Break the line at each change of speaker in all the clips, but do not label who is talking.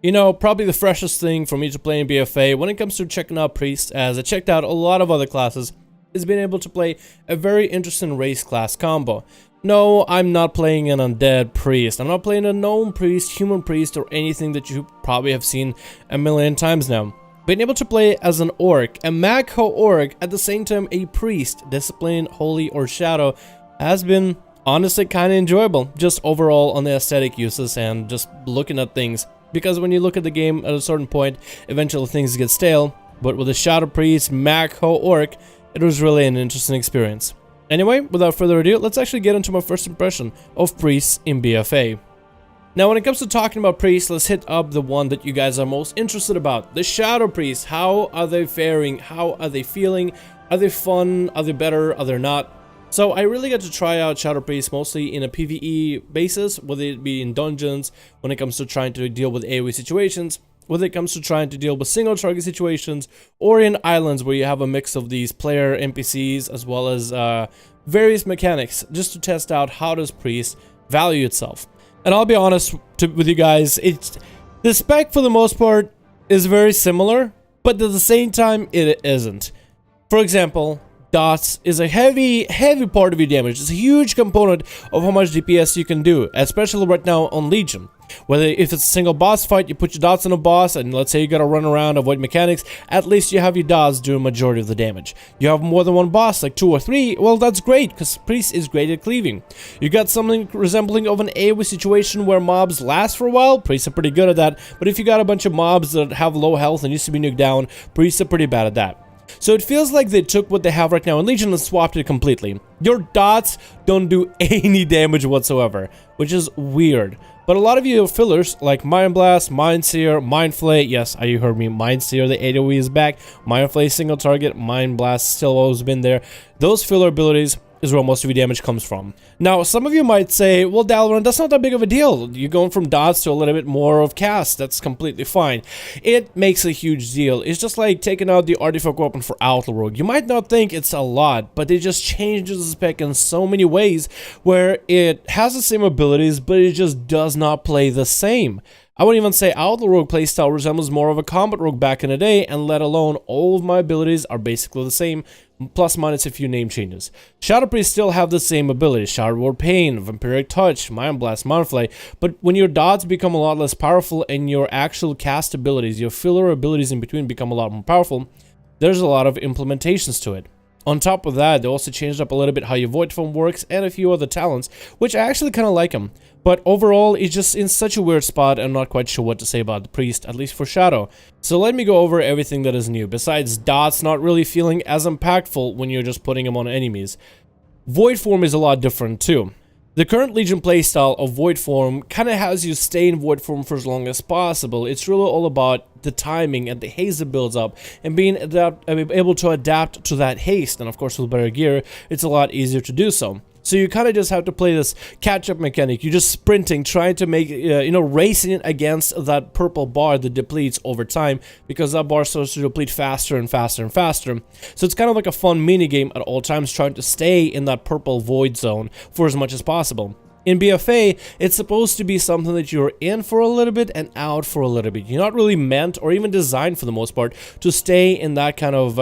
You know, probably the freshest thing for me to play in BFA when it comes to checking out Priest, as I checked out a lot of other classes, is being able to play a very interesting race class combo. No, I'm not playing an undead priest. I'm not playing a gnome priest, human priest, or anything that you probably have seen a million times now. Being able to play as an orc, a Magho orc, at the same time a priest, discipline, holy, or shadow, has been honestly kind of enjoyable, just overall on the aesthetic uses and just looking at things. Because when you look at the game at a certain point, eventually things get stale, but with a shadow priest, Magho orc, it was really an interesting experience. Anyway, without further ado, let's actually get into my first impression of priests in BFA. Now, when it comes to talking about priests, let's hit up the one that you guys are most interested about. The shadow priests. How are they faring? How are they feeling? Are they fun? Are they better? Are they not? So I really got to try out shadow priests mostly in a PvE basis, whether it be in dungeons, when it comes to trying to deal with AoE situations, whether it comes to trying to deal with single target situations, or in islands where you have a mix of these player NPCs as well as various mechanics, just to test out how does priest value itself. And I'll be honest with you guys, the spec for the most part is very similar, but at the same time it isn't. For example, dots is a heavy part of your damage. It's a huge component of how much DPS you can do, especially right now on Legion. Whether if it's a single boss fight, you put your dots on a boss, and let's say you gotta run around, avoid mechanics, at least you have your dots doing majority of the damage. You have more than one boss, like 2 or 3, well, that's great, because priest is great at cleaving. You got something resembling of an AoE situation where mobs last for a while, priests are pretty good at that, but if you got a bunch of mobs that have low health and used to be nuked down, priests are pretty bad at that. So it feels like they took what they have right now in Legion and swapped it completely. Your dots don't do any damage whatsoever, which is weird. But a lot of you fillers like Mind Blast, Mind Seer, Mind Flay, yes, you heard me, Mind Seer, the AoE is back, Mind Flay single target, Mind Blast still always been there. Those filler abilities is where most of your damage comes from. Now, some of you might say, well, Dalaran, that's not that big of a deal. You're going from dots to a little bit more of cast. That's completely fine. It makes a huge deal. It's just like taking out the artifact weapon for Outlaw Rogue. You might not think it's a lot, but it just changes the spec in so many ways where it has the same abilities, but it just does not play the same. I wouldn't even say Outlaw Rogue playstyle resembles more of a Combat Rogue back in the day, and let alone all of my abilities are basically the same, plus minus a few name changes. Shadow Priest still have the same abilities, Shadow Ward Pain, Vampiric Touch, Mind Blast, Mind Flay, but when your dots become a lot less powerful and your actual cast abilities, your filler abilities in between become a lot more powerful, there's a lot of implementations to it. On top of that, they also changed up a little bit how your Void Form works and a few other talents, which I actually kind of like them. But overall, it's just in such a weird spot, I'm not quite sure what to say about the Priest, at least for Shadow. So let me go over everything that is new, besides dots not really feeling as impactful when you're just putting them on enemies. Void Form is a lot different too. The current Legion playstyle of Void Form kind of has you stay in Void Form for as long as possible. It's really all about the timing and the haste that builds up and being able to adapt to that haste. And of course, with better gear, it's a lot easier to do so. So you kind of just have to play this catch-up mechanic. You're just sprinting, trying to make, racing against that purple bar that depletes over time, because that bar starts to deplete faster and faster and faster. So it's kind of like a fun mini-game at all times, trying to stay in that purple void zone for as much as possible. In BFA, it's supposed to be something that you're in for a little bit and out for a little bit. You're not really meant or even designed for the most part to stay in that kind of,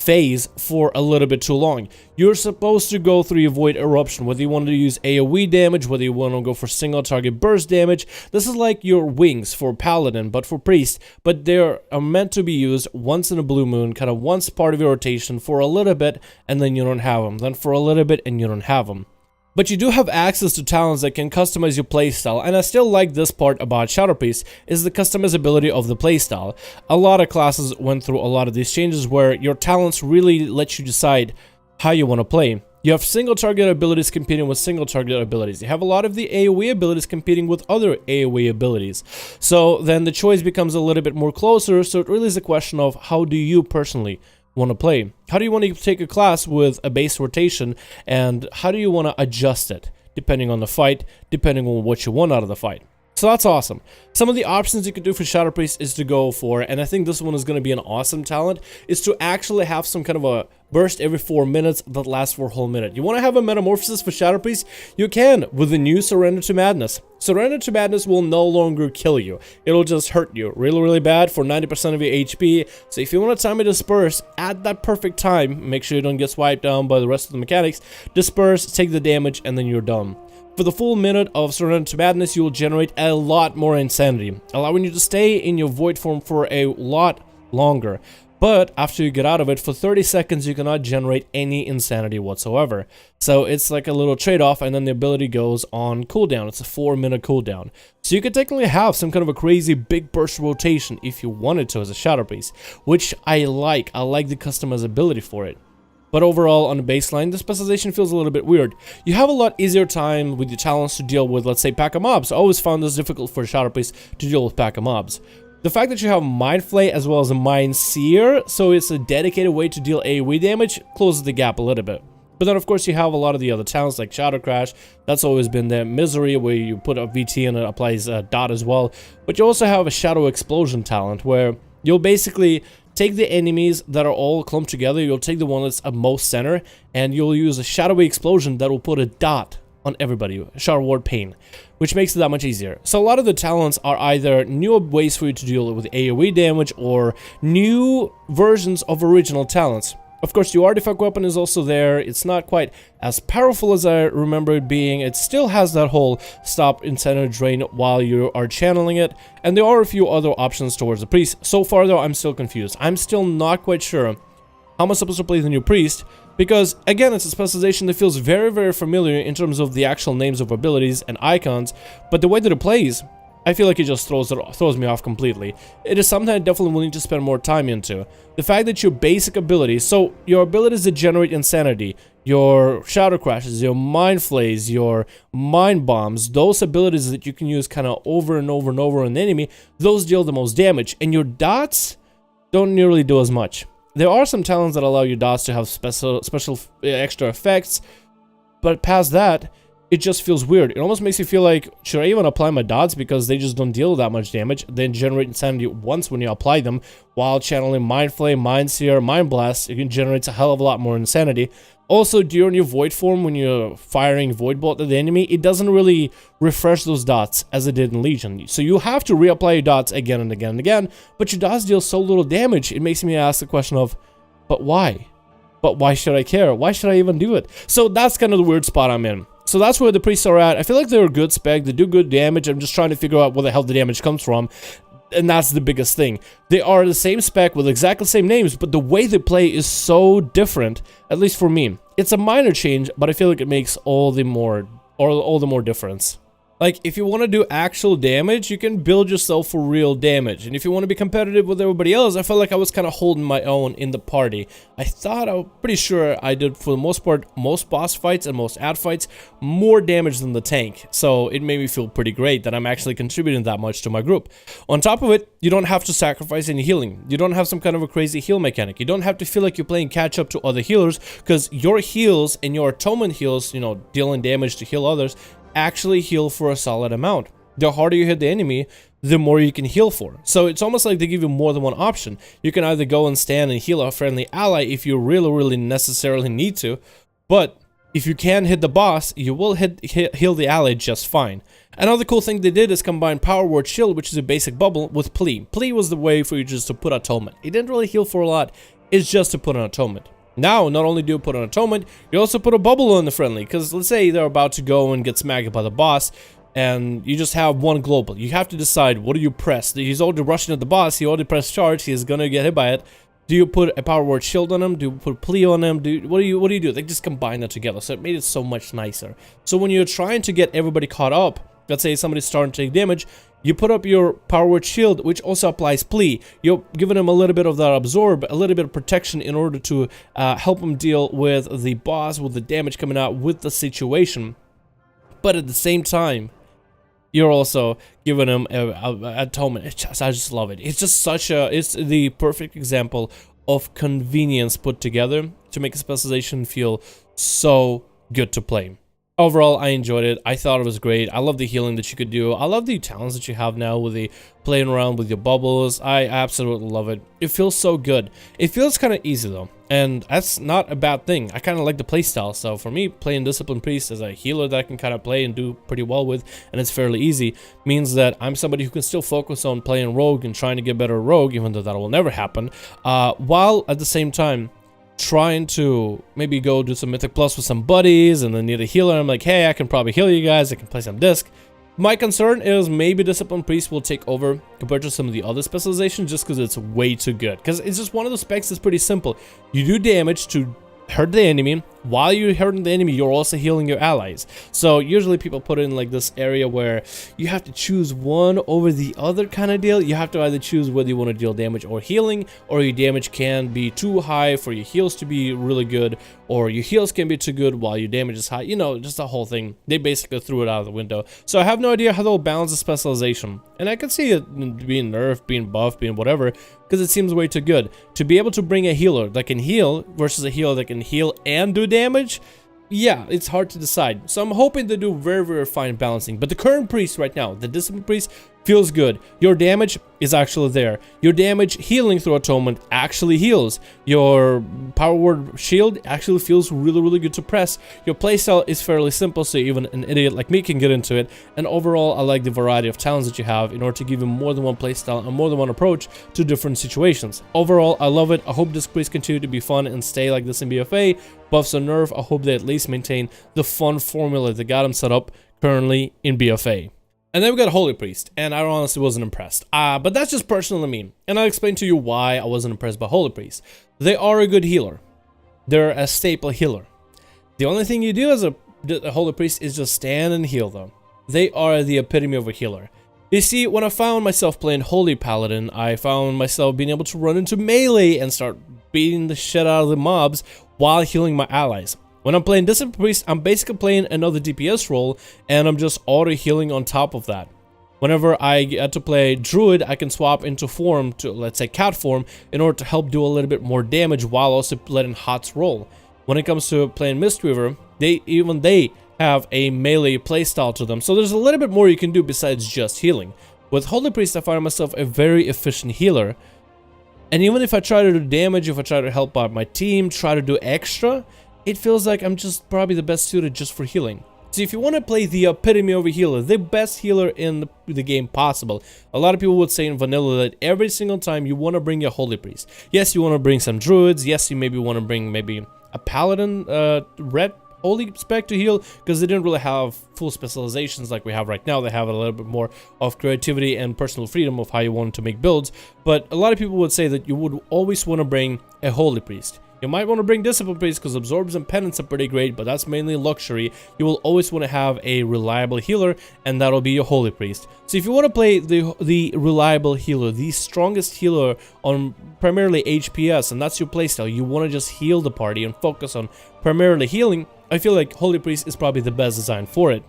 phase for a little bit too long. You're supposed to go through your Void Eruption, whether you want to use AoE damage, whether you want to go for single target burst damage. This is like your wings for Paladin, but for Priest, but they are meant to be used once in a blue moon, kind of once part of your rotation for a little bit, and then you don't have them. Then for a little bit, and you don't have them. But you do have access to talents that can customize your playstyle, and I still like this part about Shadow Priest, is the customizability of the playstyle. A lot of classes went through a lot of these changes where your talents really let you decide how you want to play. You have single target abilities competing with single target abilities. You have a lot of the AoE abilities competing with other AoE abilities. So then the choice becomes a little bit more closer, so it really is a question of how do you personally want to play. How do you want to take a class with a base rotation, and how do you want to adjust it depending on the fight, depending on what you want out of the fight. So that's awesome. Some of the options you could do for Shadow Priest is to go for, and I think this one is going to be an awesome talent, is to actually have some kind of a burst every 4 minutes that lasts for a whole minute. You want to have a metamorphosis for Shadow Priest? You can with the new Surrender to Madness. Surrender to Madness will no longer kill you. It'll just hurt you really bad for 90% of your HP. So if you want to time it disperse at that perfect time, make sure you don't get swiped down by the rest of the mechanics. Disperse, take the damage, and then you're done. For the full minute of Surrender to Madness, you will generate a lot more insanity, allowing you to stay in your void form for a lot longer. But after you get out of it, for 30 seconds, you cannot generate any insanity whatsoever. So it's like a little trade-off, and then the ability goes on cooldown. It's a 4-minute cooldown. So you could technically have some kind of a crazy big burst rotation if you wanted to as a Shadow Priest, which I like. I like the customizability for it. But overall, on the baseline, the specialization feels a little bit weird. You have a lot easier time with your talents to deal with, let's say, pack of mobs. I always found this difficult for a Shadow Priest to deal with pack of mobs. The fact that you have Mind Flay as well as a Mind Seer, so it's a dedicated way to deal AoE damage, closes the gap a little bit. But then of course you have a lot of the other talents like Shadow Crash, that's always been there. Misery, where you put a VT and it applies a dot as well. But you also have a Shadow Explosion talent, where you'll basically take the enemies that are all clumped together, you'll take the one that's at most center, and you'll use a Shadowy Explosion that will put a dot on everybody, Shadow Ward Pain, which makes it that much easier. So a lot of the talents are either new ways for you to deal with AoE damage or new versions of original talents. Of course, the artifact weapon is also there. It's not quite as powerful as I remember it being. It still has that whole stop insanity drain while you are channeling it, and there are a few other options towards the priest. So far though, I'm still confused. I'm still not quite sure how am I supposed to play the new priest, because again, it's a specialization that feels very familiar in terms of the actual names of abilities and icons, but the way that it plays, I feel like it just throws me off completely. It is something I definitely will need to spend more time into. The fact that your basic abilities, so your abilities that generate insanity, your Shadow Crashes, your Mind Flays, your Mind Bombs, those abilities that you can use kind of over and over on the enemy, those deal the most damage, and your dots don't nearly do as much. There are some talents that allow your dots to have special extra effects, but past that, it just feels weird. It almost makes you feel like, should I even apply my dots, because they just don't deal that much damage, then generate insanity once when you apply them, while channeling Mind Flame, Mind Seer, Mind Blast, it generates a hell of a lot more insanity. Also, during your Void form, when you're firing Void Bolt at the enemy, it doesn't really refresh those dots as it did in Legion. So you have to reapply your dots again and again and again, but your dots deal so little damage, it makes me ask the question of, but why? But why should I care? Why should I even do it? So that's kind of the weird spot I'm in. So that's where the priests are at. I feel like they're a good spec, they do good damage. I'm just trying to figure out where the hell the damage comes from. And that's the biggest thing. They are the same spec with exactly the same names, but the way they play is so different, at least for me. It's a minor change, but I feel like it makes all the more difference. Like, if you want to do actual damage, you can build yourself for real damage. And if you want to be competitive with everybody else, I felt like I was kind of holding my own in the party. I was pretty sure I did, for the most part, most boss fights and most ad fights, more damage than the tank. So it made me feel pretty great that I'm actually contributing that much to my group. On top of it, you don't have to sacrifice any healing. You don't have some kind of a crazy heal mechanic. You don't have to feel like you're playing catch up to other healers, because your heals and your atonement heals, you know, dealing damage to heal others, actually heal for a solid amount. The harder you hit the enemy, the more you can heal for. So it's almost like they give you more than one option. You can either go and stand and heal a friendly ally if you really necessarily need to, but if you can hit the boss, you will heal the ally just fine. Another cool thing they did is combine Power Word Shield, which is a basic bubble, with Plea. Plea was the way for you just to put atonement. It didn't really heal for a lot, it's just to put an atonement. Now, not only do you put an atonement, you also put a bubble on the friendly, because let's say they're about to go and get smacked by the boss, and you just have one global. You have to decide, what do you press? He's already rushing at the boss, he already pressed charge, he's gonna get hit by it. Do you put a Power Word Shield on him? Do you put Plea on him? What do you do? They just combine that together, so it made it so much nicer. So when you're trying to get everybody caught up, let's say somebody's starting to take damage, you put up your Power Word Shield, which also applies Plea. You're giving him a little bit of that absorb, a little bit of protection in order to help him deal with the boss, with the damage coming out, with the situation. But at the same time, you're also giving him a atonement. I just love it. It's just it's the perfect example of convenience put together to make a specialization feel so good to play. Overall, I enjoyed it. I thought it was great. I love the healing that you could do. I love the talents that you have now with the playing around with your bubbles. I absolutely love it. It feels so good. It feels kind of easy though, and that's not a bad thing. I kind of like the playstyle. So for me, playing Discipline Priest as a healer that I can kind of play and do pretty well with, and it's fairly easy, means that I'm somebody who can still focus on playing Rogue and trying to get better at Rogue, even though that will never happen, while at the same time trying to maybe go do some Mythic Plus with some buddies and then need a healer. I'm like, hey, I can probably heal you guys. I can play some disc. My concern is maybe Discipline Priest will take over compared to some of the other specializations just because it's way too good. Because it's just one of the specs that's pretty simple. You do damage to hurt the enemy. While you're hurting the enemy, you're also healing your allies. So usually people put it in like this area where you have to choose one over the other kind of deal. You have to either choose whether you want to deal damage or healing, or your damage can be too high for your heals to be really good, or your heals can be too good while your damage is high. You know, just the whole thing. They basically threw it out of the window. So I have no idea how they'll balance the specialization. And I could see it being nerfed, being buffed, being whatever, because it seems way too good. To be able to bring a healer that can heal versus a healer that can heal and do damage, yeah, it's hard to decide. So I'm hoping they do very, very fine balancing. But the current priest right now, the Discipline Priest, feels good. Your damage is actually there. Your damage healing through Atonement actually heals. Your Power Word Shield actually feels really, really good to press. Your playstyle is fairly simple, so even an idiot like me can get into it. And overall, I like the variety of talents that you have in order to give you more than one playstyle and more than one approach to different situations. Overall, I love it. I hope this priest continue to be fun and stay like this in BFA. Buffs or nerf, I hope they at least maintain the fun formula that got them set up currently in BFA. And then we got Holy Priest, and I honestly wasn't impressed. But that's just personal to me, and I'll explain to you why I wasn't impressed by Holy Priest. They are a good healer. They're a staple healer. The only thing you do as a Holy Priest is just stand and heal them. They are the epitome of a healer. You see, when I found myself playing Holy Paladin, I found myself being able to run into melee and start beating the shit out of the mobs while healing my allies. When I'm playing Discipline Priest, I'm basically playing another DPS role, and I'm just auto-healing on top of that. Whenever I get to play Druid, I can swap into form to, let's say, Cat form, in order to help do a little bit more damage while also letting HOTS roll. When it comes to playing Mistweaver, even they have a melee playstyle to them, so there's a little bit more you can do besides just healing. With Holy Priest, I find myself a very efficient healer, and even if I try to do damage, if I try to help out my team, try to do extra, it feels like I'm just probably the best suited just for healing. So if you want to play the epitome of a healer, the best healer in the game possible, a lot of people would say in vanilla that every single time you want to bring a Holy Priest. Yes, you want to bring some Druids. Yes, you maybe want to bring maybe a Paladin red Holy spec to heal, because they didn't really have full specializations like we have right now. They have a little bit more of creativity and personal freedom of how you want to make builds. But a lot of people would say that you would always want to bring a Holy Priest. You might want to bring Discipline Priest because Absorbs and Penance are pretty great, but that's mainly luxury. You will always want to have a reliable healer, and that'll be your Holy Priest. So if you want to play the reliable healer, the strongest healer on primarily HPS, and that's your playstyle, you want to just heal the party and focus on primarily healing, I feel like Holy Priest is probably the best design for it.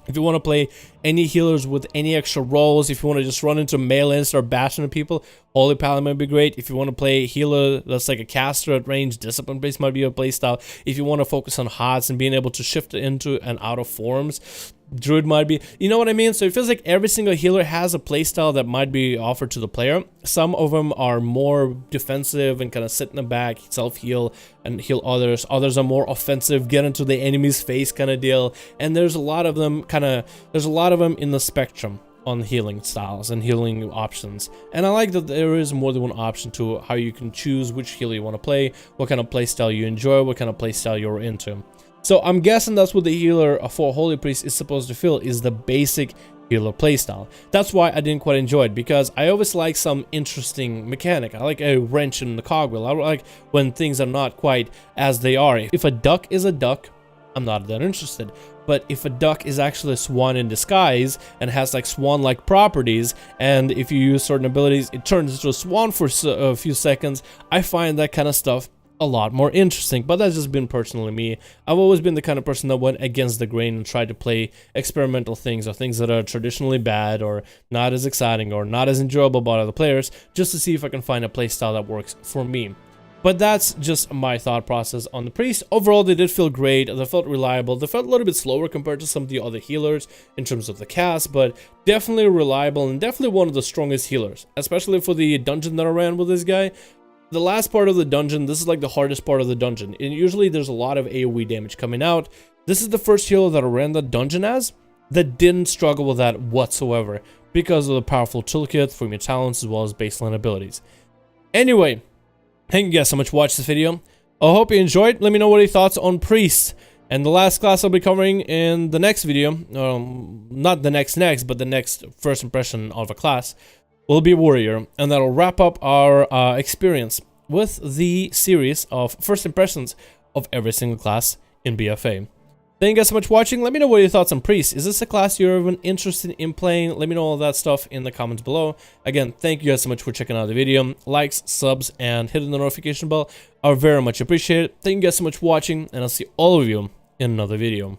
If you want to play any healers with any extra roles, if you want to just run into melee and start bashing at people, Holy Paladin might be great. If you want to play a healer that's like a caster at range, Discipline Priest might be a playstyle. If you want to focus on HOTS and being able to shift into and out of forms, Druid might be, you know what I mean? So it feels like every single healer has a playstyle that might be offered to the player. Some of them are more defensive and kind of sit in the back, self-heal and heal others. Others are more offensive, get into the enemy's face kind of deal. And there's a lot of them in the spectrum on healing styles and healing options. And I like that there is more than one option to how you can choose which healer you want to play, what kind of playstyle you enjoy, what kind of playstyle you're into. So I'm guessing that's what the healer for Holy Priest is supposed to feel, is the basic healer playstyle. That's why I didn't quite enjoy it, because I always like some interesting mechanic. I like a wrench in the cogwheel. I like when things are not quite as they are. If a duck is a duck, I'm not that interested. But if a duck is actually a swan in disguise and has like swan-like properties, and if you use certain abilities, it turns into a swan for a few seconds, I find that kind of stuff a lot more interesting. But that's just been personally me. I've always been the kind of person that went against the grain and tried to play experimental things, or things that are traditionally bad or not as exciting or not as enjoyable by other players, just to see if I can find a playstyle that works for me. But that's just my thought process on the priest. Overall, they did feel great, they felt reliable, they felt a little bit slower compared to some of the other healers in terms of the cast, but definitely reliable and definitely one of the strongest healers, especially for the dungeon that I ran with this guy. The last part of the dungeon, this is like the hardest part of the dungeon, and usually there's a lot of AoE damage coming out. This is the first healer that I ran the dungeon as that didn't struggle with that whatsoever because of the powerful toolkit from your talents as well as baseline abilities. Anyway, thank you guys so much for watching this video. I hope you enjoyed. Let me know what your thoughts on Priest. And the last class I'll be covering in the next video, not the next, but the next first impression of a class, will be Warrior. And that'll wrap up our experience with the series of first impressions of every single class in BFA. Thank you guys so much for watching. Let me know what your thoughts on Priest. Is this a class you're even interested in playing? Let me know all that stuff in the comments below. Again, thank you guys so much for checking out the video. Likes, subs, and hitting the notification bell are very much appreciated. Thank you guys so much for watching, and I'll see all of you in another video.